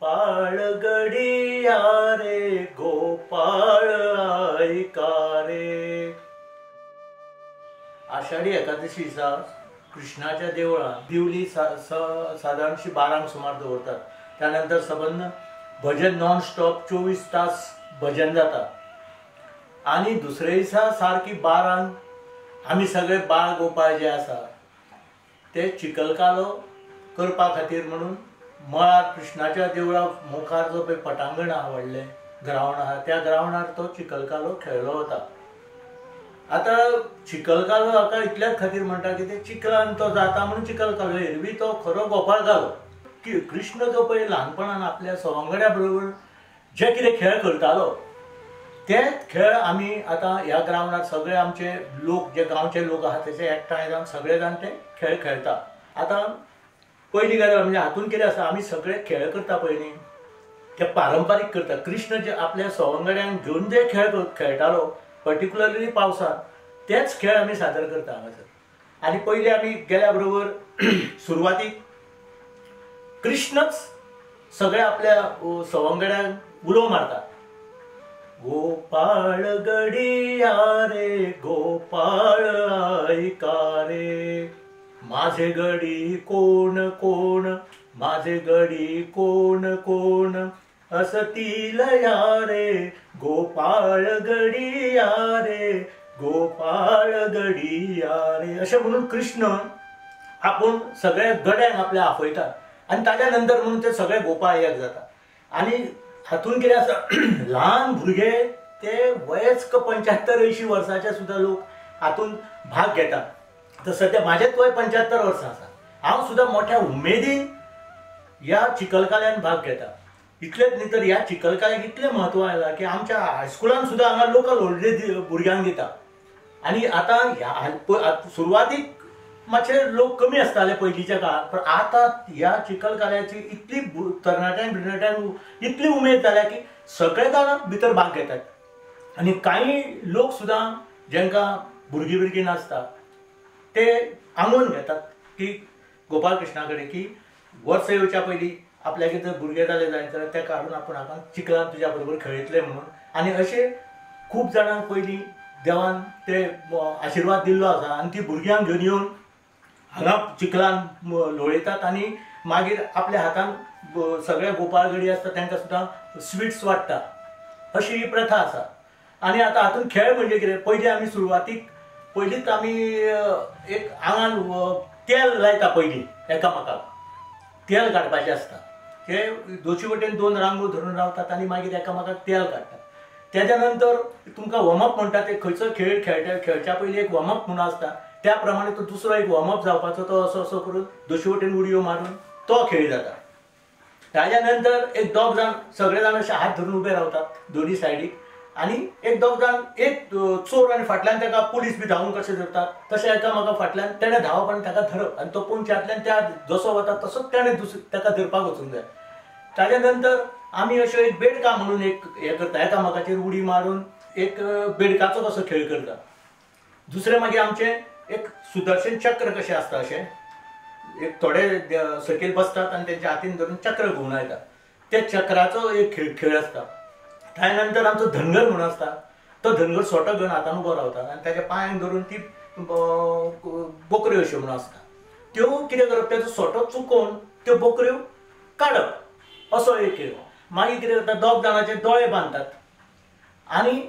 गोपाळ गडिया रे गोपाळ ऐका रे। आषाढी एकादशी दिसा कृष्णाच्या देवळात दिवली साधारणशी 12 सुमार दवरतात। त्यानंतर सबंद भजन नॉन स्टॉप 24 तास भजन जाता। आणि दुसरे दिसा सारकी 12 आम्ही सगळे बाळ गोपाळ जे आसा ते चिखलकालो करपा खातीर म्हणून मळार कृष्णाच्या देवळा मुखार जो पळय पटांगण आहा व्हडलें ग्रावंड आहा त्या ग्रावंडार तो चिखलकालो खेळलो वता। आता चिखलकालो हाका इतल्याच खातीर म्हणटा की ते चिखलान तो जाता म्हणून चिखलकालो, एरवी तो खरो गोपाळ कालो। की कृष्ण जो पळय ल्हानपणान आपल्या सवंगड्या बरोबर जे कितें खेळ करतालो तेच खेळ आमी आतां ह्या ग्रावंडार सगळे आमचे लोक जे गांवचे लोक आहा तेचे एकठांय जावन सगळे जाण ते खेळ खेळटा। आतां पयली गजाल म्हणजे हातून कितें आसा, आमी सगळे खेळ करता पळय न्ही ते पारंपारीक करता। कृष्ण जे आपल्या सवंगड्यांक घेवन जे खेळ खेळटालो पर्टिक्युलरली पावसांत तेच खेळ आमी सादर करता हांगासर। आनी पयलीं आमी गेल्या बरोबर सुरवातीक कृष्णच सगळे आपल्या सवंगड्यांक उलो मारता। गोपाळ गडिया रे गोपाळ ऐका रे, माझे गडी कोण कोण माझे गडी कोण कोण असतील या रे गोपाळ गडिया रे गोपाळ गडिया रे अशें म्हणून कृष्ण आपूण सगळे गड्यांक आपल्या आपयता आनी ताज्या नंतर म्हणून ते सगळे गोपाळ एक जाता। आनी हातून कितें आसा ल्हान भुरगे ते वयस्क 75-80 वर्साचे सुद्धा लोक हातून भाग घेतात। तर सध्या माझेच वय 75 वर्सां आसा, हांव सुद्धा मोठ्या उमेदीन ह्या चिखलकाल्यान भाग घेता। इतलेच न्ही तर ह्या चिखलकाल्याक इतलें म्हत्व आयलां की आमच्या हायस्कुलान सुद्धा हांगा लोकल हॉलिडे भुरग्यांक दिता। आनी आतां ह्या सुरवातीक मातशे लोक कमी आसताले पयलींच्या काळात, पण आतां ह्या चिखलकाल्याची इतली तरणाट्यांक इतली उमेद जाल्या की सगळे जाण भितर भाग घेतात। आनी कांय लोक सुद्धा जेंकां भुरगीं नासता ते आंगोन घेतात की गोपाळ कृष्णा कडेन की वर्स येवच्या पयलीं आपल्याक जर भुरगे जाले जायत जाल्यार ते काडून आपूण हाका चिखलान तुज्या बरोबर खेळयतले म्हणून। आनी अशे खूब जाणांक पयलीं देवान ते आशिर्वाद दिल्लो आसा आनी ती भुरग्यांक घेवन येवन हांगा चिखलान लोळयतात आनी मागीर आपल्या हातान सगळे गोपाळ गडी आसता तांकां सुद्दां स्वीट्स वाडटा, अशी ही प्रथा आसा। आनी आतां हातून खेळ म्हणजे कितें, पयलीं आमी सुरवातीक पयलींच आमी एक आंगान तेल लायता पयलीं एकामेकाक तेल काडपाचें आसता। ते दोशी वटेन 2 रांगो धरून रावतात आनी मागीर एकामेकाक तेल काडटात। तेज्या नंतर तुमकां वॉर्मअप म्हणटा ते खंयचो खेळ खेळच्या पयलीं एक वॉर्मअप म्हणून आसता, त्या प्रमाणे तो दुसरो एक वॉर्मअप जावपाचो, तो असो असो करून दोशी वटेन उडयो मारून तो खेळ जाता। ताज्या नंतर एक दोग जाण सगळे जाण अशे हात धरून उबे रावतात दोनी सायडीक आनी एक दोग जाण एक चोर आनी फाटल्यान ताका पुलीस बी धांवून कशे धरतात तशें एकामेका फाटल्यान तेणें धांवप आनी ताका धरप आनी तो पोंच्यातल्यान त्या जसो वता तसोच तेणें ताका धरपाक वचूंक जाय। ताज्या नंतर आमी अशें एक बेडका म्हणून एक हें करता, एकामेकाचेर उडी मारून एक बेडकाचो कसो खेळ करता। दुसरें मागीर आमचें एक सुदर्शन चक्र कशें आसता, अशें एक थोडे सकयल बसतात आनी तेंच्या हातीन धरून चक्र घुंवडायता, ते चक्राचो एक खेळ आसता। ताज्या नंतर आमचो धनगर म्हणून आसता, तो धनगर सोटो घेवन हातान उबो रावता आनी ताच्या पांयांक धरून ती बोकऱ्यो अश्यो म्हणून आसता, त्यो कितें करप तेजो सोटो चुकोवन त्यो बोकऱ्यो काडप, असो एक खेळ। मागीर कितें करता, दोग जाणांचे दोळे बांदतात आनी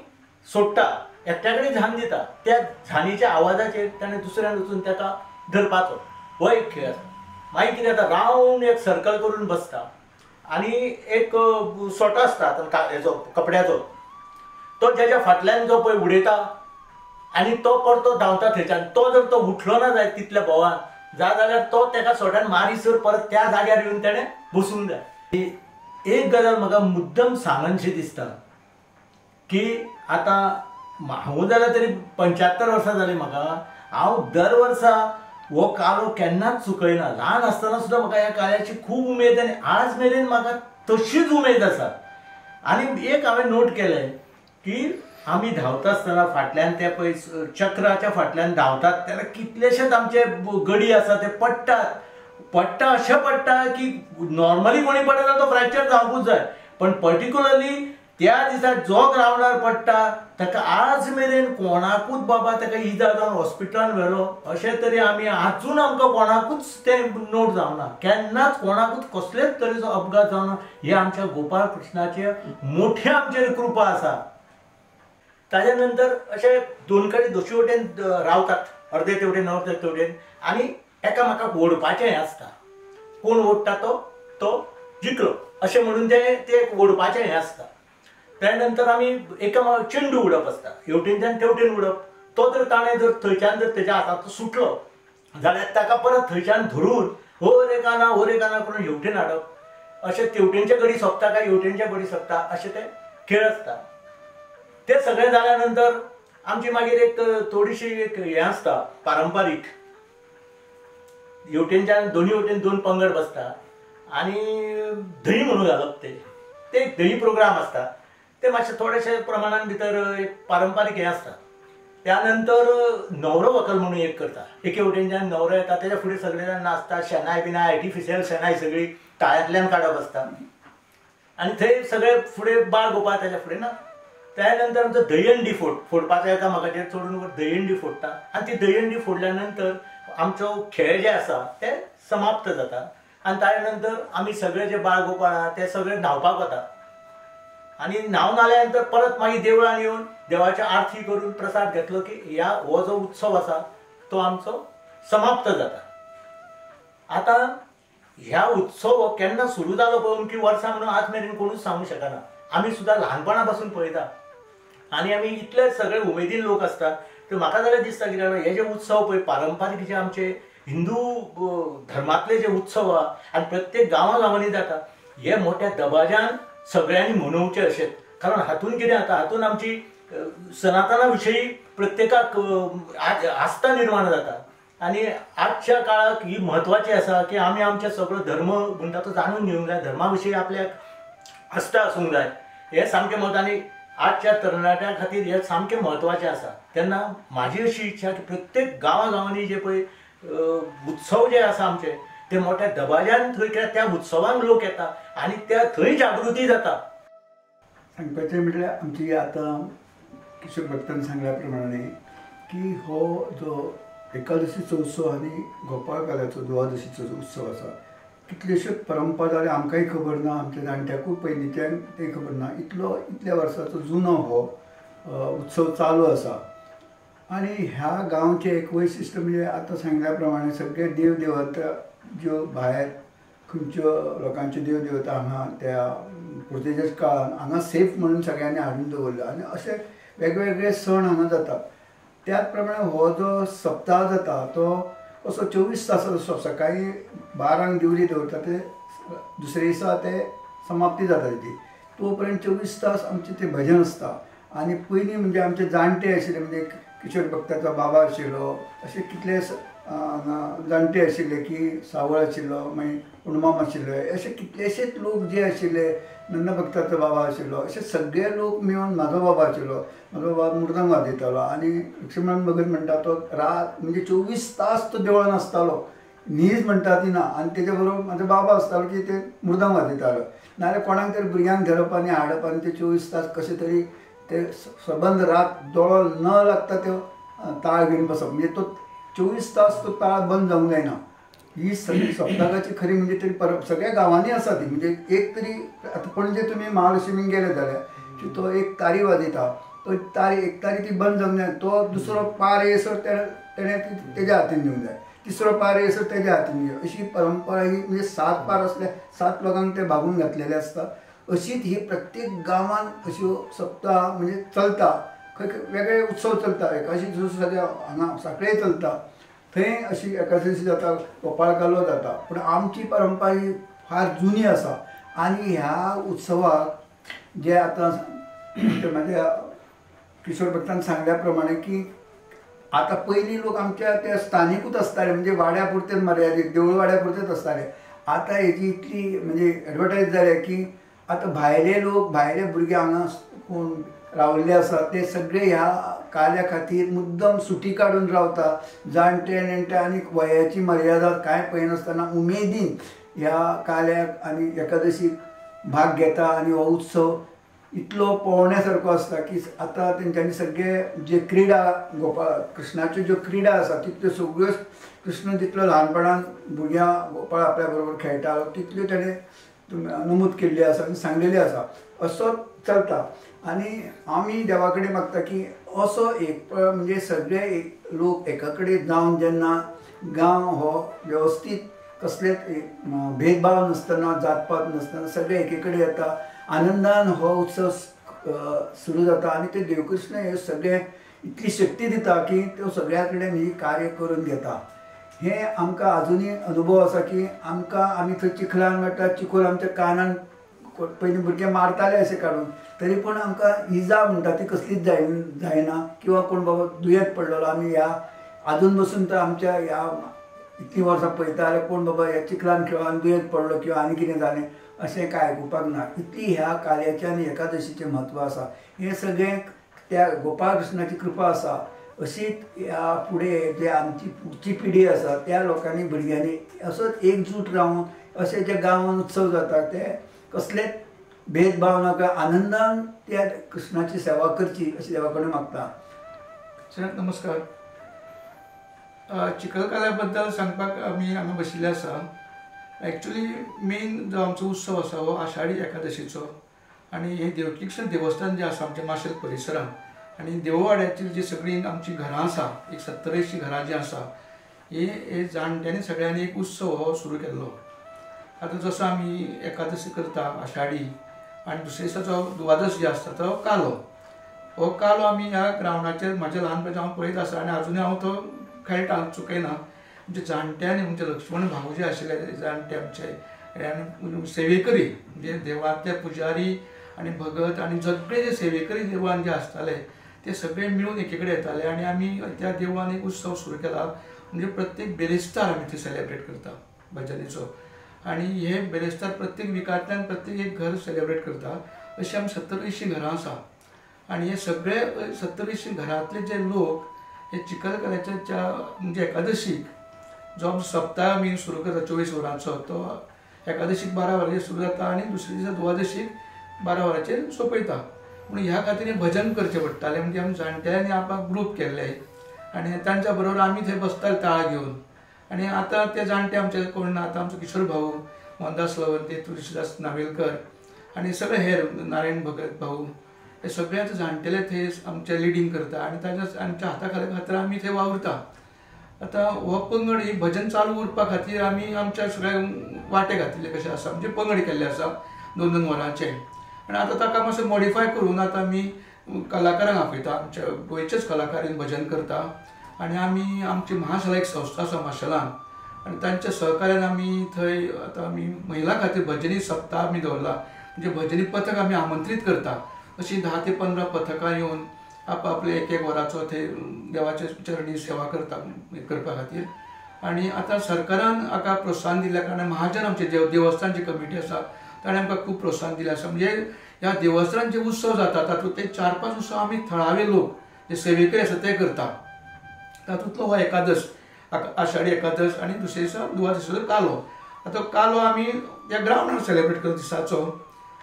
सोडटा, एकट्या कडेन झान दिता, त्या झानीच्या आवाजाचेर ताणें दुसऱ्यान वचून ताका धरपाचो, हो एक खेळ आसा। मागीर कितें जाता, रावंड एक सर्कल करून बसता आनी एक सोटो आसता हेजो कपड्याचो, तो जेच्या फाटल्यान जो पळय उडयता आनी तो परतो धांवता थंयच्यान, तो जर तो उठलो ना जायत तितल्या बोवान जाल्यार तो ताका सोट्यान मारीसर परत त्या जाग्यार येवन ताणें बसूंक जाय। एक गजाल म्हाका मुद्दम सांगनशी दिसता की आतां हांव जाल्यार तरी 75 वर्सां जालीं म्हाका, हांव दर वर्सा हो कालो केन्नाच चुकयना। ल्हान आसतना सुद्दां म्हाका ह्या काळ्याची खूब उमेद आनी आज मेरेन म्हाका तशीच उमेद आसा। आनी एक हांवें नोट केलें की आमी धांवता आसतना फाटल्यान ते पळय चक्राच्या फाटल्यान धांवतात तेन्ना कितलेशेच आमचे गडी आसा ते पडटात, पडटा अशें पडटा की नॉर्मली कोणी पडटा तो फ्रॅक्चर जावंकूच जाय, पण पर्टिक्युलरली त्या दिसा जो ग्रावंडार पडटा ताका आज मेरेन कोणाकूच बाबा ताका इजा जावन हॉस्पिटलान व्हेलो अशें तरी आमी आजून आमकां कोणाकूच तें नोट जावना, केन्नाच कोणाकूच कसलेच तरेचो अपघात जावना. हे आमच्या गोपाळ कृष्णाचे मोठे आमचेर कृपा आसा. ताज्या नंतर अशे दोन कडेन दोशी वटेन रावतात, अर्दे तेवटेन अर्दे तेवटेन, आनी एकामेकाक ओडपाचें हें आसता. कोण ओडटा तो जिखलो अशें म्हणून ते ओडपाचें हें आसता. त्या नंतर आमी एकामेकाक चेंडू उडप आसता, हेवटेनच्यान तेवटेन उडप. तो जर ताणें जर थंयच्यान जर तेज्या हातांत सुटलो जाल्यार ताका परत थंयच्यान धरून हो रे काना करून हेवटेन हाडप. अशें तेवटेनचे गडी सोंपता काय हेवटेनचे गडी सोंपता अशें ते खेळ आसता. ते सगळें जाल्या नंतर आमची मागीर एक थोडीशी एक हें आसता पारंपारीक. हेवटेनच्यान दोनी वटेन दोन पंगड बसता आनी धंय म्हणून घालप. ते धंय प्रोग्राम आसता. ते मातशे थोडेशे प्रमाणान भितर एक पारंपारीक हें आसता. त्यानंतर न्हवरो व्हंकल म्हणून एक करता. एके वटेनच्यान न्हवरो येता, तेज्या फुडें सगळे जाण नाचता, शेनाय बिनाय आर्टिफिशियल शेनाय सगळी ताळ्यांतल्यान काडप आसता आनी थंय सगळे फुडें बाळ गोपाळ तेज्या फुडें ना. त्या नंतर आमचो दहीहंडी फोडपाचो एकामेकाचेर चडून दहीहंडी फोडटा आनी ती दहीहंडी फोडल्या नंतर आमचो खेळ जे आसा ते समाप्त जाता. आनी ताज्या नंतर आमी सगळे जे बाळ गोपाळ आहा ते सगळे न्हांवपाक वता आनी न्हांवन आल्या नंतर परत मागीर देवळान येवन देवाची आरती करून प्रसाद घेतलो की हो जो उत्सव आसा तो आमचो समाप्त जाता. आतां ह्या उत्सव हो केन्ना सुरू जालो पळोवन की वर्सां म्हणून आज मेरेन कोणूच सांगूंक शकना. आमी सुद्दां ल्हानपणा पासून पळयता आनी आमी इतले सगळे उमेदीन लोक आसतात. तर म्हाका जाल्यार दिसता कित्याक हे जे उत्सव पळय पारंपारीक जे आमचे हिंदू धर्मांतले जे उत्सव आहा आनी प्रत्येक गांवांनी जाता, हे मोठ्या दबाज्यान सगळ्यांनी मनोवचे अशें. कारण हातून कितें जाता, हातून आमची सनातना विशयी प्रत्येकाक आस्था निर्माण जाता आनी आजच्या काळाक ही म्हत्वाची आसा की आमी आमचे सगळो धर्म म्हणटा तो जाणून घेवंक जाय, धर्मा विशयी आपल्याक आस्था आसूंक जाय. हे सामकें मत आनी आजच्या तरणाट्यां खातीर हे सामकें म्हत्वाचें आसा. तेन्ना म्हाजी अशी इच्छा की प्रत्येक गांवांनी जे पळय उत्सव जे आसा आमचे ते मोठ्या दबाज्यान थंय त्या उत्सवांक लोक येता आनी त्या थंय जागृती जाता. सांगपाचें म्हटल्यार आमची आतां किशोर भक्तान सांगल्या प्रमाणे की हो जो एकादशीचो उत्सव आनी गोपाळकाल्याचो द्वादशीचो उत्सव आसा, कितल्योश्योच परंपरा जाल्यार आमकांय खबर ना, आमच्या जाणट्याकूय पयलींच्यान तें खबर ना. इतल्या वर्साचो जुनो हो उत्सव चालू आसा. आनी ह्या गांवचें एक वैशिश्ट्य म्हणजे आतां सांगल्या प्रमाणे सगळे देव देवता ज्यो भायर खंयच्यो लोकांच्यो देव देवता हांगा त्या पुर्तुगेज काळान हांगा सेफ म्हणून सगळ्यांनी हाडून दवरला आनी अशे वेगवेगळे सण हांगा जातात. त्याच प्रमाणे हो जो सप्ताह जाता तो असो 24 तासाचो. सकाळी 12 दिवली दवरता ते दुसरे दिसा ते समाप्ती जाता तेजी. तो पर्यंत 24 तास आमचें तें भजन आसता. आनी पयलीं म्हणजे आमचे जाणटे आशिल्ले म्हणजे किशोर भक्ताचो बाबा आशिल्लो, अशे कितले जाणटे आशिल्ले की सावळ आशिल्लो, मागीर पुणमाम आशिल्ले, अशे कितलेशेच लोक जे आशिल्ले, नंद भक्ताचो बाबा आशिल्लो, अशे सगळे लोक मेळून म्हाजो बाबा आशिल्लो, म्हाजो बाबा मृदंग वाजयतालो आनी लक्ष्मण भगत म्हणटा तो रात म्हणजे 24 तास तो देवळान आसतालो, न्हीज म्हणटा ती ना. आनी तेजे बरोबर म्हाजो बाबा आसतालो की ते मृदंग वाजयतालो, नाजाल्यार कोणाक तरी भुरग्यांक धरप आनी हाडप आनी ते 24 तास कशे तरी ते सबंद रात दोळो न लागता त्यो ताळ घेवन बसप. म्हणजे तो 24 तास तो ताळ बंद जावंक जायना. ही सगळी सप्तकाची खरी म्हणजे तरी सगळ्या गांवांनी आसा ती. म्हणजे एक तरी आतां पणजे तुमी महालक्ष्मीक गेले जाल्यार की तो एक तारी वाजयता, तो एक तारी ती बंद जावंक जाय. तो दुसरो पार येसर तेणें तेज्या हातीन दिवंक जाय, तिसरो पार येसर तेज्या हातीन दिवं. अशी परंपरा ही म्हणजे 7 पार असले 7 लोकांक ते भागून घातलेले आसता. अशीच ही प्रत्येक गांवान अश्यो सप्ताह म्हणजे चलता. खंय वेगळे उत्सव चलता. एकादशी सद्या हांगा सांखळे चलता, थंय अशी एकादशी जाता, गोपाळकालो जाता. पूण आमची परंपरा ही फार जुनी आसा. आनी ह्या उत्सवाक जे आतां म्हाज्या किशोर भक्तान सांगल्या प्रमाणे की आतां पयलीं लोक आमच्या त्या स्थानिकूच आसताले, म्हणजे वाड्या पुरतेच मर्यादीत देवूळ वाड्या पुरतेच आसताले. आतां हेजी इतली म्हणजे एडवर्टायज जाल्या की आतां भायले लोक भायले भुरगे हांगा कोण रावल्ले आसा ते सगळे ह्या काल्या खातीर मुद्दम सुटी काडून रावता. जाणटे नेणटे आनी वयाची मर्यादा कांय पळयनासतना उमेदीन ह्या काल्याक आनी एकादशीक भाग घेता. आनी हो उत्सव इतलो पळोवण्यासारको आसता की आतां तेंच्यांनी सगळे जे क्रिडा कृष्णाच्यो ज्यो क्रिडा आसा तितल्यो सगळ्योच कृष्ण जितलो ल्हानपणान भुरग्यां गोपाळ आपल्या बरोबर खेळटालो तितल्यो ताणें नमूद केल्ली आसा आनी सांगलेली आसा. असो चलता. आनी आमी देवा कडेन मागता की असो एक म्हणजे सगळे लोक एका कडेन जावन जेन्ना गांव हो वेवस्थीत कसलेच भेदभाव नासतना जातपात नासतना सगळे एके कडेन येता. आनंदान हो उत्सव सुरू जाता आनी ते देवकृष्ण हे सगळे इतली शक्ती दिता की त्यो सगळ्या कडेन ही कार्य करून घेता. हे आमकां आजुनी अनुभव आसा की आमी थंय चिखलान मेळटा. चिखल आमच्या कानान पयलीं भुरगे मारताले अशें काडून तरी पूण आमकां इजा म्हणटा ती कसलीच जायना. किंवा कोण बाबा दुयेंत पडलेलो आमी ह्या आजून बसून तर आमच्या ह्या इतलीं वर्सां पळयता जाल्यार कोण बाबा ह्या चिखलान खेळून दुयेंत पडलो किंवा आनी कितें जालें अशें कांय आयकुपाक ना. इतली ह्या कार्याचें आनी एकादशीचें म्हत्व आसा. हें सगळें त्या गोपाळ कृष्णाची कृपा आसा. अशीच ह्या फुडें जे आमची फुडची पिढी आसा त्या लोकांनी भुरग्यांनी असोच एकजूट रावन अशे जे गांवांत उत्सव जाता ते कसलेच भेदभाव नाका आनंदान त्या कृष्णाची सेवा करची अशी देवा कडेन मागता. सर नमस्कार. चिखलकाल्या बद्दल सांगपाक आमी हांगा बशिल्ले आसा. एक्चुली मेन जो आमचो उत्सव आसा हो आषाढी एकादशीचो आनी हे देवकीकृष्ण देवस्थान जे आसा आमच्या माशेल परिसरांत आनी देववाड्याची जी सगळीं आमची घरां आसा एक 70-80 घरां जी आसा हे जाणट्यांनी सगळ्यांनी एक उत्सव हो सुरू केल्लो. आतां जसो आमी एकादशी करता आषाढी आनी दुसरे दिसा जो द्वादश जे आसता तो कालो. हो कालो आमी ह्या ग्रावंडाचेर म्हाज्या ल्हानपणांत हांव पळयत आसा आनी आजुनूय हांव तो खेळटा चुकयना. म्हणजे जाणट्यांनी म्हणजे लक्ष्मण भाऊ जे आशिल्ले जाणटे आमचे आनी सेवेकरी म्हणजे देवांतले पुजारी आनी भगत आनी सगळे जे सेवेकरी देवळान जे आसताले ते सगळे मिळून एके कडेन येताले आनी आमी त्या देवळान एक उत्सव सुरू केला. म्हणजे प्रत्येक बेरेस्तार आमी थंय सेलेब्रेट करता भजनीचो आनी हे बेरेस्तार प्रत्येक विकांतल्यान प्रत्येक एक घर सेलेब्रेट करता. अशी आमी 70-80 घरां आसा आनी हे सगळे 70-80 घरांतले जे लोक हे चिखलकाल्याच्या म्हणजे एकादशीक जो आमचो सप्ताह आमी सुरू करता 24 वरांचो तो एकादशीक 12 वरांचेर सुरू जाता आनी दुसरे दिसा द्वादशीक 12 वरांचेर सोंपयता. पूण ह्या खातीर भजन करचें पडटालें. म्हणजे आमी जाणट्यांनी आपणाक ग्रूप केल्ले आनी तांच्या बरोबर आमी थंय बसताले ताळ घेवन. आनी आतां ते जाणटे आमचे कोण ना. आतां आमचो किशोर भाऊ मोहनदास लवंते तुळशीदास नावेलकर आनी सगळे हेर नारायण भगत भाऊ हे सगळे जाणटेले थंय आमचे लिडींग करता आनी ताच्या आमच्या हाता खातीर आमी थंय वावुरता. आतां हो पंगड ही भजन चालू उरपा खातीर आमी आमच्या सगळ्यांक वांटे घातिल्ले कशें आसा म्हणजे पंगड केल्ले आसा 2-2 वरांचे. आनी आतां ताका मातसो मॉडिफाय करून आतां आमी कलाकारांक आपयता. आमच्या गोंयचेच कलाकार भजन करता आनी आमी आमची महाशाला एक संस्था आसा माशेलान आनी तांच्या सहकार्यान आमी थंय आतां आमी महिला खातीर भजनी सप्ताह आमी दवरला. म्हणजे भजनी पथक आमी आमंत्रीत करता. अशी 10 ते 15 पथकां येवन आपले एक वराचो थंय देवाच्या चरणी सेवा करपा खातीर. आनी आतां सरकारान हाका प्रोत्साहन दिल्या कारणान महाजन आमचे देवस्थानची कमिटी आसा ताणें आमकां खूब प्रोत्साहन दिलें आसा. म्हणजे ह्या देवस्थानात जे उत्सव जाता तातूंत ते 4-5 उत्सव आमी थळावे लोक जे सेवेकरी आसा ते करता. तातूंतलो हो एकादश आषाढी एकादश आनी दुसरे दिसा द्वादशीचो कालो. आतां कालो आमी ह्या ग्रावंडार सेलेब्रेट करता दिसाचो.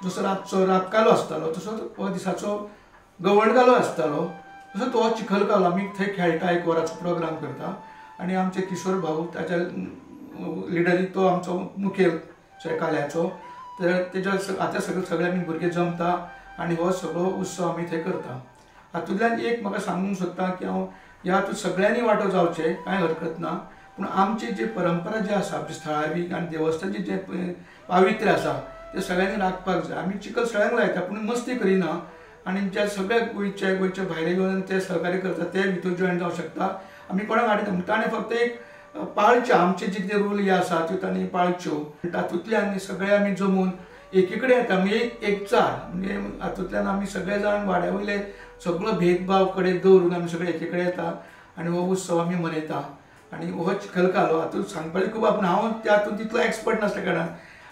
जसो रातचो रात कालो आसतालो तसो हो दिसाचो गवंड कालो आसतालो तसो तो चिखल कालो आमी थंय खेळटा. 1 वराचो प्रोग्राम करता आनी आमचे किशोर भाऊ ताच्या लिडरी तो आमचो मुखेल काल्याचो. तर तेज्या आतां सगळे आमी भुरगे जमता आनी हो सगळो उत्सव आमी थंय करता. हातूंतल्यान एक म्हाका सांगूंक सोदता की हांव ह्या हातूंत सगळ्यांनी वांटो जावचें कांय हरकत ना. पूण आमची जी परंपरा जी आसा आमची थळावी आनी देवस्थानची जे पावित्र्य आसा ते सगळ्यांनी राखपाक जाय. आमी चिखल सगळ्यांक लायता पूण मस्ती करिना आनी जे सगळे गोंयचे भायले घेवन ते सहकार्य करता ते भितर जॉयन जावंक शकता. आमी कोणाक हाडिना ताणें फक्त एक पाळच्यो आमचे जे कितें रूल हे आसा त्यो तांणी पाळच्यो. तातूंतल्यान सगळे आमी जमून एके कडेन येता म्हणजे एकचार. म्हणजे हातूंतल्यान आमी सगळे जाण वाड्या वयले सगळो भेदभाव कडेन दवरून आमी सगळे एके कडेन येता आनी हो उत्सव आमी मनयता. आनी हो चिखल कालो हातूंत सांगपाचें खूब पूण हांव त्या हातूंत तितलो एक्सपर्ट नासल्या कारणान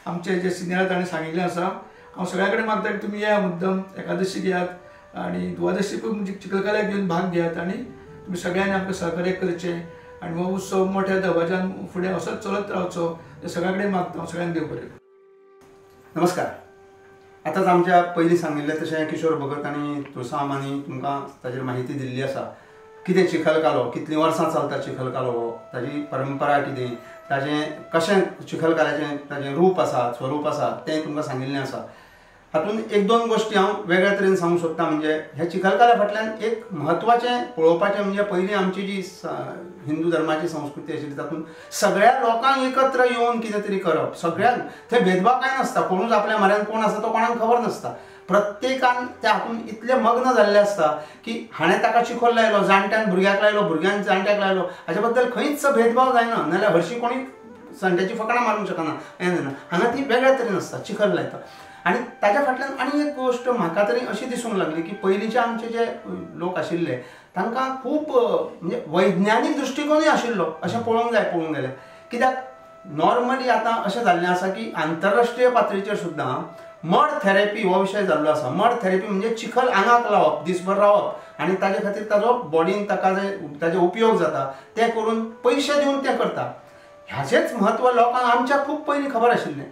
आमचे जे सिनियर ताणें सांगिल्लें आसा हांव सगळ्या कडेन मागता की तुमी या मुद्दम एकादशीक यात आणि द्वादशी म्हणजे चिखलकाल्याक घेऊन भाग घेयात आणि तुम्ही सगळ्यांनी आमकां सहकार्य करचें आणि हो उत्सव मोठ्या दबाज्यान फुडें असोच चलत रावचो हे सगळ्या कडेन मागता हांव. सगळ्यांक देव बरें. नमस्कार. आतांच आमच्या पयलीं सांगिल्लें तशें किशोर भगत आनी तुळसामानी तुमकां ताजेर माहिती दिल्ली आसा. कितें चिखलकालो, कितलीं वर्सां चलता चिखलकालो हो, ताजी परंपरा कितें, ताजें कशें चिखलकाल्याचें ताजें रूप आसा, स्वरूप आसा तें तुमकां सांगिल्लें आसा. हातूंत एक दोन गोश्टी हांव वेगळ्या तरेन सांगूंक सोदता. म्हणजे हे चिखलकाल्या फाटल्यान एक म्हत्वाचें पळोवपाचें म्हणजे पयलीं आमची जी हिंदू धर्माची संस्कृती आशिल्ली तातूंत सगळ्या लोकांक एकत्र येवन कितें तरी करप. सगळ्यांक थंय भेदभाव कांय नासता. कोणूच आपल्या म्हऱ्यान कोण आसा तो कोणाक खबर नासता. प्रत्येकान त्या हातूंत इतले मग्न जाल्ले आसता की हाणें ताका चिखल लायलो, जाणट्यान भुरग्याक लायलो, भुरग्यान जाणट्याक लायलो, हाचे बद्दल खंयच भेदभाव जायना. नाल्यार हरशीं कोणी संट्याची फकाणां मारूंक शकना हें जायना. हांगा ती वेगळ्या तरेन आसता, चिखल लायता. आनी ताच्या फाटल्यान आनी एक गोश्ट म्हाका तरी अशी दिसूंक लागली की पयलींचे आमचे जे लोक आशिल्ले तांकां खूब म्हणजे वैज्ञानीक दृश्टिकोनूय आशिल्लो अशें पळोवंक गेलें. कित्याक नॉर्मली आतां अशें जाल्लें आसा की आंतरराष्ट्रीय पातळीचेर सुद्दां मड थेरपी हो विशय जाल्लो आसा. मड थेरपी म्हणजे चिखल आंगाक लावप, दिसभर रावप आनी ताजे खातीर ताजो बॉडीन ताका ताजे उपयोग जाता ते करून पयशे दिवन तें करता. ह्याचेंच म्हत्व लोकांक आमच्या खूब पयलीं खबर आशिल्लें.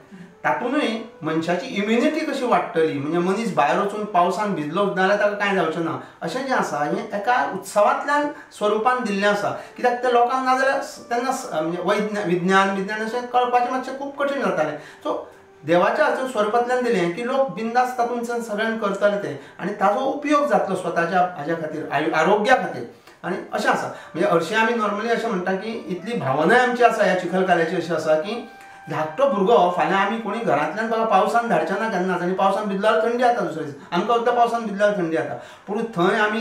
तातूंतय मनशाची इम्युनिटी कशी वाडटली, म्हणजे मनीस भायर वचून पावसान भिजलो जाल्यार ताका कांय जावचें ना अशें जें आसा हें एका उत्सवांतल्यान स्वरुपान दिल्लें आसा. कित्याक ते लोकांक नाजाल्यार तेन्ना म्हणजे विज्ञान अशें कळपाचें मातशें खूब कठीण जातालें. सो देवाच्या हातूंत स्वरुपांतल्यान दिलें की लोक बिंदास तातूंत सगळ्यांक करतले ते आनी ताजो उपयोग जातलो स्वताच्या हाज्या खातीर, आरोग्या खातीर. आनी अशें आसा म्हणजे हरशीं आमी नॉर्मली अशें म्हणटा की इतली भावनाय आमची आसा ह्या चिखलकाल्याची अशी आसा की धाकटो भुरगो फाल्यां आमी कोणी घरांतल्यान ताका पावसान धाडचे ना केन्नाच. आनी पावसान भिजल्यार थंडी जाता दुसरे दीस. आमकां सुद्दां पावसान भिजल्यार थंडी जाता. पूण थंय आमी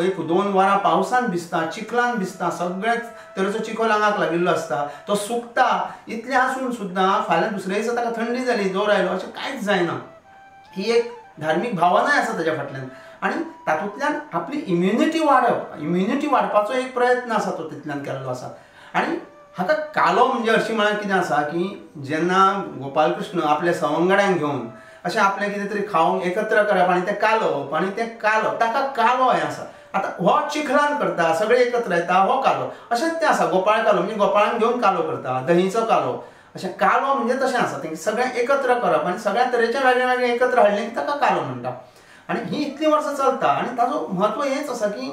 एक दोन वरां पावसान भिजता, चिखलान भिजता, सगळ्याच तरेचो चिखल आंगाक लागिल्लो आसता, तो सुकता. इतलें आसून सुद्दां फाल्यां दुसऱ्या दिसा ताका थंडी जाली, जोर आयलो अशें कांयच जायना. ही एक धार्मीक भावनाय आसा ताच्या फाटल्यान. आनी तातूंतल्यान आपली इम्युनिटी वाडप, इम्युनिटी वाडपाचो एक प्रयत्न आसा तो तितल्यान केल्लो आसा. आनी हाका कालो म्हणजे हरशीं म्हळ्यार कितें आसा की जेन्ना गोपाल कृष्ण आपल्या सवंगड्यांक घेवन अशें आपलें कितें तरी खावंक एकत्र करप आनी तें कालोवप आनी तें कालो ताका कालो हें आसा. आतां हो चिखलान करता, सगळे एकत्र येता, हो कालो अशेंच तें आसा. गोपाळ कालो म्हणजे गोपाळांक घेवन कालो करता, दहीचो कालो अशें. कालो म्हणजे तशें आसा तें सगळें एकत्र करप आनी सगळ्या तरेचे वेगळे वेगळे एकत्र हाडलें की ताका कालो म्हणटा. आनी ही इतलीं वर्सां चलता आनी ताजो म्हत्व हेंच आसा की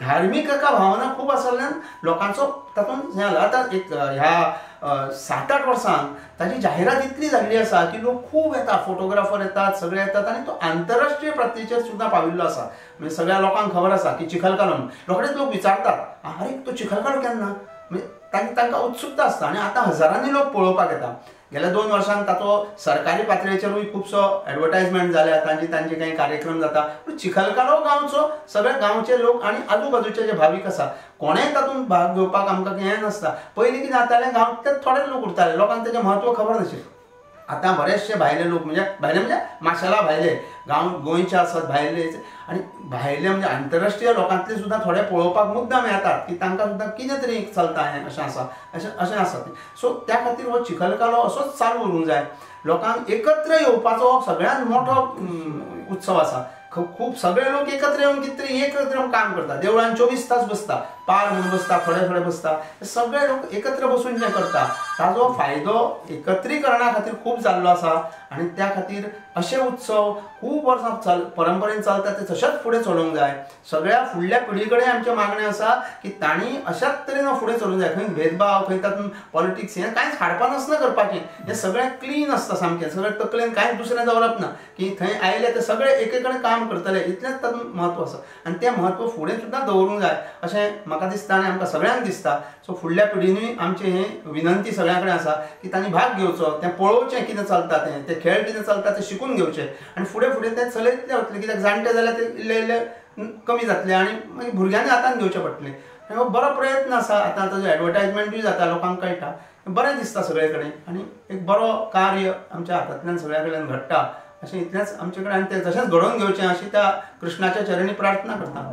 धार्मीक एका भावना खूब आसल्यान लोकांचो तातूंत हें जालां. आतां एक ह्या 7-8 वर्सांत ताची जाहिरात इतली जाल्ली आसा की लोक खूब येता, फोटोग्राफर येतात, सगळे येतात आनी तो आंतरराष्ट्रीय पातळीचेर सुद्दां पाविल्लो आसा. म्हणजे सगळ्या लोकांक खबर आसा की चिखलकालो म्हणून. रोखडेच लोक विचारतात अरे तो चिखलकालो केन्ना, म्हणजे तांकां उत्सुकता आसता. आनी आतां हजारांनी लोक पळोवपाक येता. गेल्या 2 वर्सांक ताचो सरकारी पातळीचेरूय खुबसो एडवर्टायजमेंट जाल्या, तांचे काही कार्यक्रम जाता. पूण चिखलकालो गांवचो सगळे गांवचे लोक आनी आजूबाजूचे जे भावीक आसा कोणेय तातूंत भाग घेवपाक आमकां हें नासता. पयलीं कितें जातालें गांवांतले थोडे लोक उरताले, लोकांक तेजें म्हत्व खबर नाशिल्लें. आतां बरेचशे भायले लोक म्हणजे माशेला भायले, गोंयचे आसात भायले आनी भायले म्हणजे आंतरराष्ट्रीय लोकांतले सुद्दां थोडे पळोवपाक मुद्दाम येतात की तांकां सुद्दां कितें तरी चलता हें अशें आसा अशें आसा तें. सो त्या खातीर हो चिखलकालो असोच चालू उरूंक जाय. लोकांक एकत्र येवपाचो सगळ्यांत मोठो उत्सव आसा. खूब सगळे लोक एकत्र येवन कितें तरी एकत्र येवन काम करता. देवळान 24 तास बसता, पार म्हणून बसता, थोडे बसता. सगळे लोक एकत्र बसून जें करता ताजो फायदो एकत्रीकरणा खातीर खूब जाल्लो आसा. आनी त्या खातीर अशे उत्सव खूब वर्सां परंपरेन चलता ते तशेंच फुडें चलोवंक जाय. सगळ्या फुडल्या पिढी कडेन आमचें मागणें आसा की तांणी अशाच तरेन फुडें चलूंक जाय. खंय भेदभाव, खंय तातूंत पॉलिटिक्स हें कांयच हाडपा नासना करपाचें. हें सगळें क्लीन आसता सामकें. सगळें तकलेन कांयच दुसरें दवरप ना की थंय आयले ते सगळे एके कडेन काम करतले. इतलेंच तातूंत म्हत्व आसा. आनी तें म्हत्व फुडें सुद्दां दवरूंक जाय अशें म्हाका दिसता आनी आमकां सगळ्यांक दिसता. सो फुडल्या पिढीनूय आमचें हें विनंती सगळ्यां कडेन आसा की तांणी भाग घेवचो, तें पळोवचें कितें चलता ते खेळ कितें चलता ते शिकून घेवचे आनी फुडें तें चलयतले वतले. कित्याक जाणटे जाल्यार ते इल्ले कमी जातले आनी मागीर भुरग्यांनी हातान घेवचें पडटलें. हो बरो प्रयत्न आसा. आतां ताजो एडवर्टायजमेंटूय जाता, लोकांक कळटा, बरें दिसता सगळे कडेन आनी एक बरो कार्य आमच्या हातांतल्यान सगळ्या कडल्यान घडटा अशें इतलेंच आमचे कडेन. आनी तें तशेंच घडोवन घेवचें अशी त्या कृष्णाच्या चरणी प्रार्थना करता.